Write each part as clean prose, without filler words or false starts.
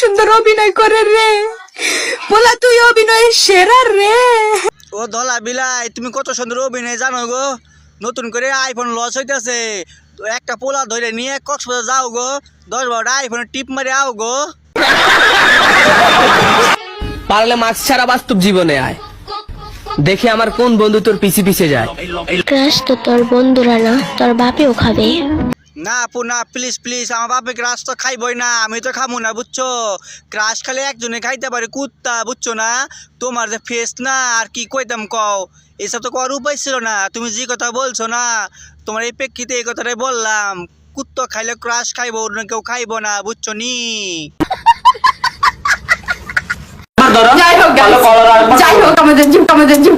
সুন্দর অভিনয় করে রে, বলা তুই অভিনয়ের সেরা রে। ও ধলা বিলাই, তুমি কত সুন্দর অভিনয় জানো গো। নতুন করে আইফোন লঞ্চ হইতেছে, তো একটা পোলা ধরে নিয়ে কক্সবাজার যাও গো, 10-12টা আইফোনের টিপ মারে আও গো। পারলে মাস্ক ছাড়া বাস্তব জীবনে আয়, দেখি আমার কোন বন্ধু তোর পিছে পিছে যায়। ক্রাশ তো তোর বন্ধুরা না, তোর বাপেও খাবে। না আপু না, প্লিজ প্লিজ, আমার বাপে ক্রাশ তো খাইবই না, আমি তো খামু না বুঝছো। ক্রাশ খালে একজনে খাইতে পারে, কুত্তা বুঝছো না। তোমার যে ফেস না, আর কি কইতাম কও, এসব তো করার উপায় ছিল না। তুমি যে কথা বলছো না, তোমার এই প্রেক্ষিতে এই কথাটাই বললাম। কুত্তা খাইলে ক্রাশ খাইবো, অন্য কেউ খাইবো না বুঝছো নি। যাই হোক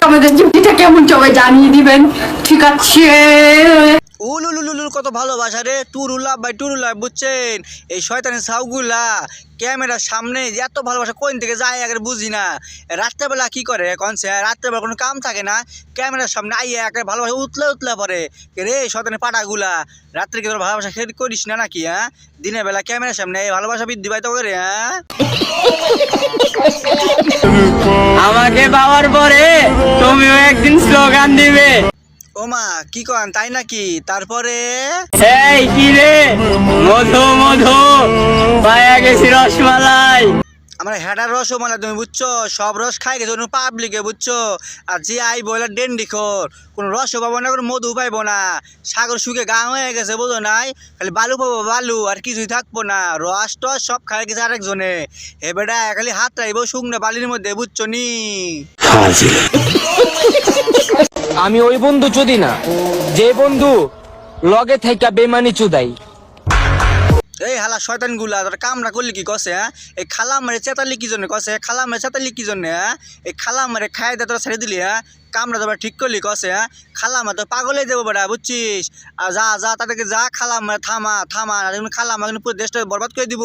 আমাদের ডিউটিটা কেমন সবাই জানিয়ে দিবেন, ঠিক আছে? উলুলুলুল কত ভালোবাসা রে, টুরুল্লাহ ভাই টুরুল্লাহ বুঝছেন। এই শয়তানের সাউগুলা ক্যামেরার সামনে এত ভালোবাসা কোন থেকে যায় আগে বুঝি না। রাত্রেবেলা কি করে কনসে, রাত্রেবেলা কোনো কাম থাকে না, ক্যামেরার সামনে আইয়া একে ভালোবাসা উতলে উতলে পড়ে রে। শয়তানের পাটাগুলা, রাত্রে কি তোর ভালোবাসা খেয়ে করিস না নাকি? হ্যাঁ, দিনের বেলা ক্যামেরার সামনে ভালোবাসা বৃদ্ধি পাইতে করে। হ্যাঁ, আমাকে পাওয়ার পরে তুমিও একদিন স্লোগান দিবে। ওমা কি কন তাই নাকি? তারপরে এই কি রে, মধু মধু পায়া গেছি রসমালাই। আমার হেডার রসমালাই তুমি বুঝছো, সব রস খাই গেছে পাবলিকে বুঝছো। আর যে আই বলে ডেন্ডি খোর, কোনো রসও পাবো না, কোনো মধু পাইবো না। সাগর শুকে গা হয়ে গেছে বোঝো নাই, খালি বালু পাবো বালু, আর কিছুই থাকবো না। রস টস সব খাই গেছে আরেকজনে। হে বেটা খালি হাত রাইবো শুকনো বালির মধ্যে বুঝছো নি। আমি ওই বন্ধু চুদি না, যে বন্ধু লগে থাইকা বেমানি চুদাই। এই হালা শয়তান গুলা, তোর কামরা করলি কি কছে? হ্যাঁ, এই খালা মারে চেতালি কি জন্য কছে? খালা মারে চেতালি কি জন্য? হ্যাঁ, এই খালা মারে খাই দে তোরা ছেড়ে দিলি। হ্যাঁ, কামরা তোরা ঠিক করলি কছে? হ্যাঁ, খালা মারে তো পাগলে দেবো বেটা বুঝছিস। আর যা যা তাদেরকে যা, খালা মারে থামা থামা, খালা মারে পুরো দেশটা বরবাদ করে দিব।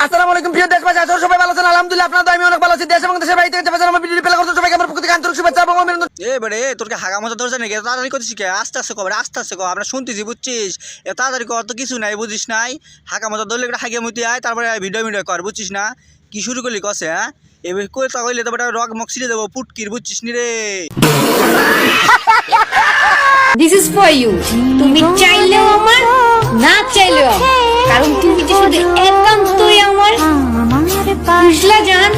আসসালামু আলাইকুম প্রিয় দেশবাসী, আশা করি সবাই ভালো আছেন। আলহামদুলিল্লাহ আপনারা তো আমি অনেক ভালো আছি। দেশ এবং দেশের বাইরে থেকে আমার ভিডিও প্লে করতে সবাইকে আমার প্রতি আন্তরিক শুভেচ্ছা এবং অভিনন্দন। এ বেড়ে তোরকে হাগা মতো ধরছে নাকি? তাড়াতাড়ি করছিস কে? আস্তে আস্তে কবে, আস্তে আস্তে কো, আমরা শুনতেছি বুঝছিস। এ তাড়াতাড়ি কর, তো কিছু নাই বুঝিস নাই। হাগা মতো ধরলে একটা হাগিয়ে মুতি আয়, তারপরে ভিডিও ভিডিও কর বুঝছিস না। কি শুরু করলি কছে? হ্যাঁ, এবার কই তা কইলে তো বেটা রক মক ছিঁড়ে দেবো পুটকির বুঝছিস নি রে। This is for you. তুমি চাইলেও আমার, না চাইলেও আমার, কারণ তুমি যে শুধু একান্তই আমার। বুঝলা জান?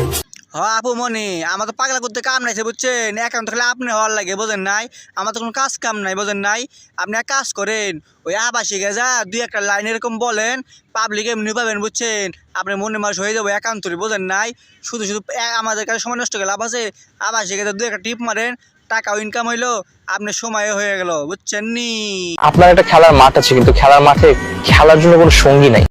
হ্যাঁ আপু মনে, আমার তো পাগলা করতে কাম নাইছে বুঝছেন। একান্ত খালি আপনি হওয়ার লাগে বোঝেন নাই, আমার তো কোনো কাজ কাম নাই বোঝেন নাই। আপনি এক কাজ করেন, ওই আবাসিকে যা দুই একটা লাইন এরকম বলেন, পাবলিক এমনি পাবেন বুঝছেন। আপনি মনে মাস হয়ে যাবো একান্তরি বোঝেন নাই। শুধু শুধু আমাদের কাছে সময় নষ্ট করে লাভ আছে? আবাসিকে দুই একটা টিপ মারেন, টাকাও ইনকাম হইলো, আপনার সময় হয়ে গেল বুঝছেন নি। আপনার একটা খেলার মাঠ আছে, কিন্তু খেলার মাঠে খেলার জন্য কোনো সঙ্গী নাই।